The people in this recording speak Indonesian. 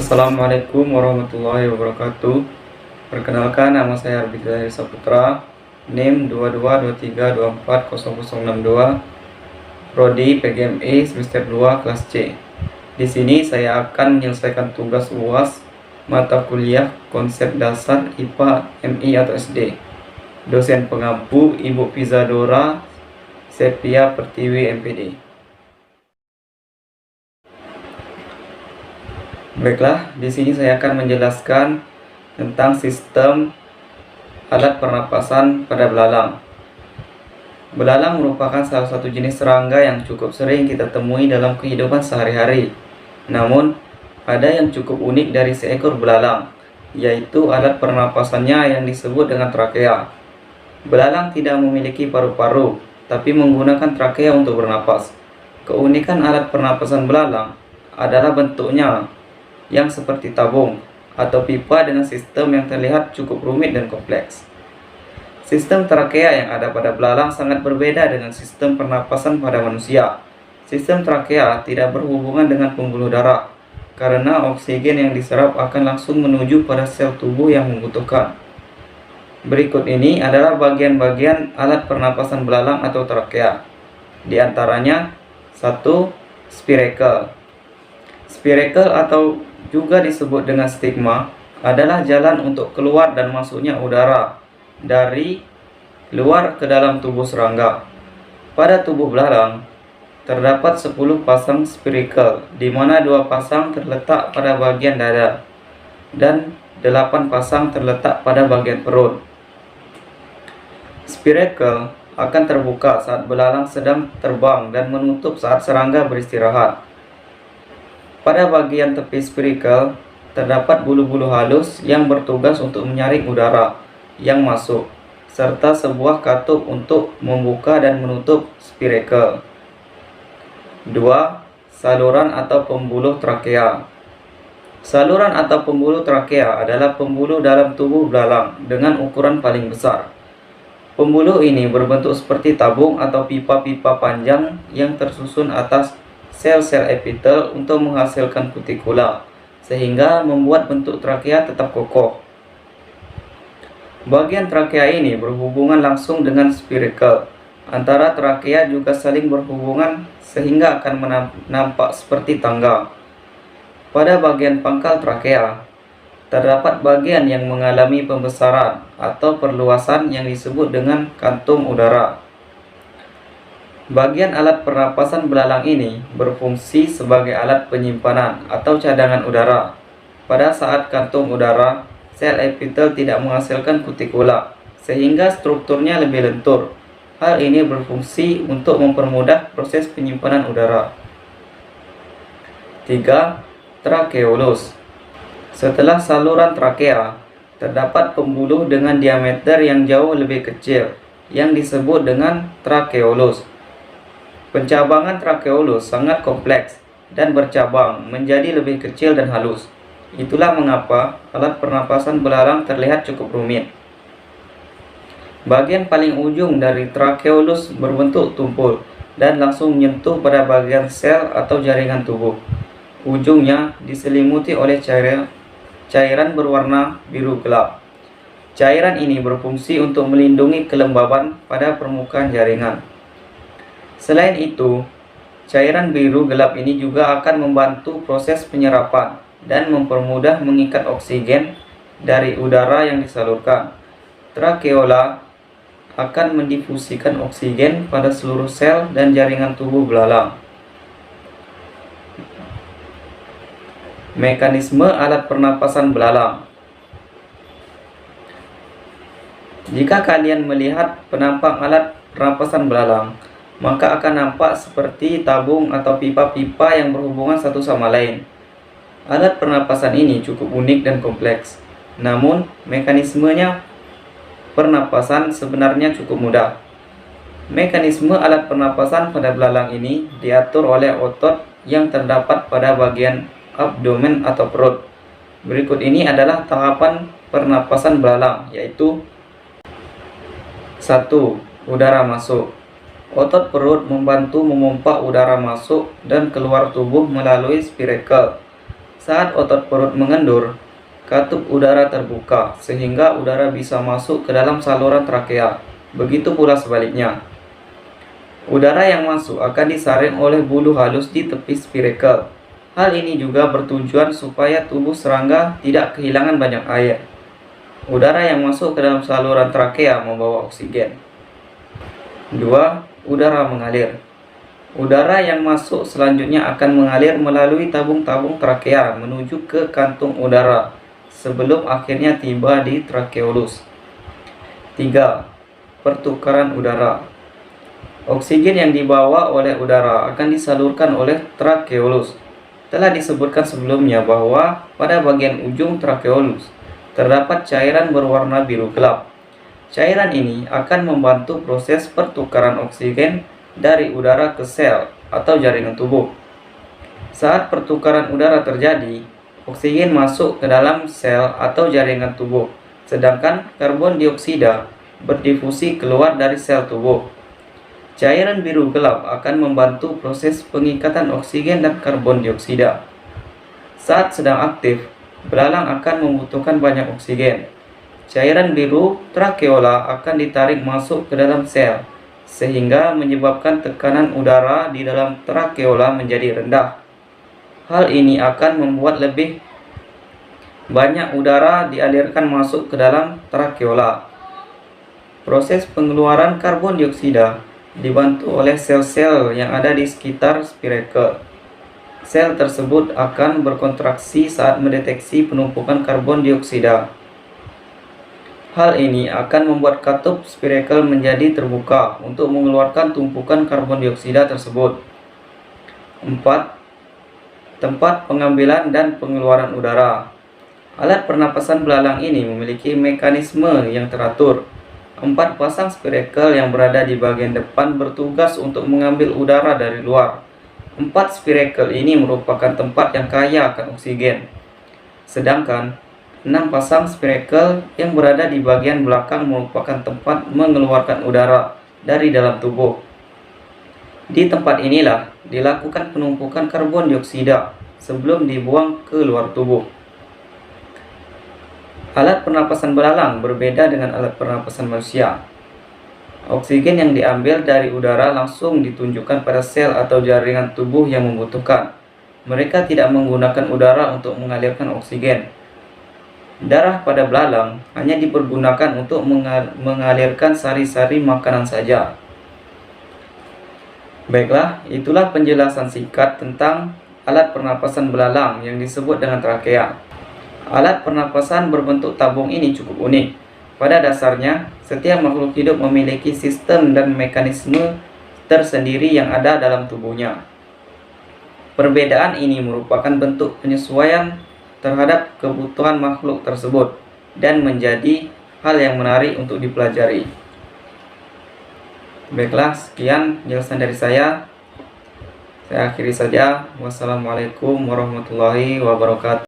Assalamualaikum warahmatullahi wabarakatuh. Perkenalkan, nama saya Arbi Saputra, NIM 2223240062, Prodi PGMI semester 2 kelas C. Di sini saya akan menyelesaikan tugas UAS mata kuliah konsep dasar IPA MI atau SD. Dosen pengampu Ibu Pizadora Sepia Pertiwi MPD. Baiklah, di sini saya akan menjelaskan tentang sistem alat pernapasan pada belalang. Belalang merupakan salah satu jenis serangga yang cukup sering kita temui dalam kehidupan sehari-hari. Namun, ada yang cukup unik dari seekor belalang, yaitu alat pernapasannya yang disebut dengan trakea. Belalang tidak memiliki paru-paru, tapi menggunakan trakea untuk bernapas. Keunikan alat pernapasan belalang adalah bentuknya yang seperti tabung atau pipa dengan sistem yang terlihat cukup rumit dan kompleks. Sistem trakea yang ada pada belalang sangat berbeda dengan sistem pernapasan pada manusia. Sistem trakea tidak berhubungan dengan pembuluh darah, karena oksigen yang diserap akan langsung menuju pada sel tubuh yang membutuhkan. Berikut ini adalah bagian-bagian alat pernapasan belalang atau trakea. Di antaranya, 1. Spiracle. Spiracle atau juga disebut dengan stigma adalah jalan untuk keluar dan masuknya udara dari luar ke dalam tubuh serangga. Pada tubuh belalang terdapat 10 pasang spiracle, di mana 2 pasang terletak pada bagian dada dan 8 pasang terletak pada bagian perut. Spiracle akan terbuka saat belalang sedang terbang dan menutup saat serangga beristirahat. Pada bagian tepi spiracle terdapat bulu-bulu halus yang bertugas untuk menyaring udara yang masuk, serta sebuah katup untuk membuka dan menutup spiracle. 2. Saluran atau pembuluh trakea. Saluran atau pembuluh trakea adalah pembuluh dalam tubuh belalang dengan ukuran paling besar. Pembuluh ini berbentuk seperti tabung atau pipa-pipa panjang yang tersusun atas sel-sel epitel untuk menghasilkan kutikula, sehingga membuat bentuk trakea tetap kokoh. Bagian trakea ini berhubungan langsung dengan spiracle. Antara trakea juga saling berhubungan sehingga akan nampak seperti tangga. Pada bagian pangkal trakea terdapat bagian yang mengalami pembesaran atau perluasan yang disebut dengan kantung udara. Bagian alat pernapasan belalang ini berfungsi sebagai alat penyimpanan atau cadangan udara. Pada saat kantung udara, sel epitel tidak menghasilkan kutikula, sehingga strukturnya lebih lentur. Hal ini berfungsi untuk mempermudah proses penyimpanan udara. 3. Trakeolus. Setelah saluran trakea, terdapat pembuluh dengan diameter yang jauh lebih kecil, yang disebut dengan trakeolus. Pencabangan trakeolus sangat kompleks dan bercabang menjadi lebih kecil dan halus. Itulah mengapa alat pernapasan belalang terlihat cukup rumit. Bagian paling ujung dari trakeolus berbentuk tumpul dan langsung menyentuh pada bagian sel atau jaringan tubuh. Ujungnya diselimuti oleh cairan berwarna biru gelap. Cairan ini berfungsi untuk melindungi kelembaban pada permukaan jaringan. Selain itu, cairan biru gelap ini juga akan membantu proses penyerapan dan mempermudah mengikat oksigen dari udara yang disalurkan. Trakeola akan mendifusikan oksigen pada seluruh sel dan jaringan tubuh belalang. Mekanisme alat pernapasan belalang. Jika kalian melihat penampang alat pernapasan belalang, maka akan nampak seperti tabung atau pipa-pipa yang berhubungan satu sama lain. Alat pernapasan ini cukup unik dan kompleks. Namun, mekanismenya pernapasan sebenarnya cukup mudah. Mekanisme alat pernapasan pada belalang ini diatur oleh otot yang terdapat pada bagian abdomen atau perut. Berikut ini adalah tahapan pernapasan belalang, yaitu 1. Udara masuk. Otot perut membantu memompa udara masuk dan keluar tubuh melalui spiracle. Saat otot perut mengendur, katup udara terbuka sehingga udara bisa masuk ke dalam saluran trakea. Begitu pula sebaliknya. Udara yang masuk akan disaring oleh bulu halus di tepi spirakel. Hal ini juga bertujuan supaya tubuh serangga tidak kehilangan banyak air. Udara yang masuk ke dalam saluran trakea membawa oksigen. 2. Udara mengalir. Udara yang masuk selanjutnya akan mengalir melalui tabung-tabung trakea menuju ke kantung udara sebelum akhirnya tiba di trakeolus. 3. Pertukaran udara. Oksigen yang dibawa oleh udara akan disalurkan oleh trakeolus. Telah disebutkan sebelumnya bahwa pada bagian ujung trakeolus terdapat cairan berwarna biru gelap. Cairan ini akan membantu proses pertukaran oksigen dari udara ke sel atau jaringan tubuh. Saat pertukaran udara terjadi, oksigen masuk ke dalam sel atau jaringan tubuh, sedangkan karbon dioksida berdifusi keluar dari sel tubuh. Cairan biru gelap akan membantu proses pengikatan oksigen dan karbon dioksida. Saat sedang aktif, belalang akan membutuhkan banyak oksigen. Cairan biru trakeola akan ditarik masuk ke dalam sel, sehingga menyebabkan tekanan udara di dalam trakeola menjadi rendah. Hal ini akan membuat lebih banyak udara dialirkan masuk ke dalam trakeola. Proses pengeluaran karbon dioksida dibantu oleh sel-sel yang ada di sekitar spirakel. Sel tersebut akan berkontraksi saat mendeteksi penumpukan karbon dioksida. Hal ini akan membuat katup spirakel menjadi terbuka untuk mengeluarkan tumpukan karbon dioksida tersebut. 4. Tempat pengambilan dan pengeluaran udara. Alat pernapasan belalang ini memiliki mekanisme yang teratur. 4 pasang spirakel yang berada di bagian depan bertugas untuk mengambil udara dari luar. 4 spirakel ini merupakan tempat yang kaya akan oksigen. Sedangkan 6 pasang spirakel yang berada di bagian belakang merupakan tempat mengeluarkan udara dari dalam tubuh. Di tempat inilah dilakukan penumpukan karbon dioksida sebelum dibuang ke luar tubuh. Alat pernapasan belalang berbeda dengan alat pernapasan manusia. Oksigen yang diambil dari udara langsung ditunjukkan pada sel atau jaringan tubuh yang membutuhkan. Mereka tidak menggunakan udara untuk mengalirkan oksigen. Darah pada belalang hanya dipergunakan untuk mengalirkan sari-sari makanan saja. Baiklah, itulah penjelasan singkat tentang alat pernapasan belalang yang disebut dengan trakea. Alat pernapasan berbentuk tabung ini cukup unik. Pada dasarnya, setiap makhluk hidup memiliki sistem dan mekanisme tersendiri yang ada dalam tubuhnya. Perbedaan ini merupakan bentuk penyesuaian terhadap kebutuhan makhluk tersebut dan menjadi hal yang menarik untuk dipelajari. Baiklah, sekian penjelasan dari saya. Saya akhiri saja. Wassalamualaikum warahmatullahi wabarakatuh.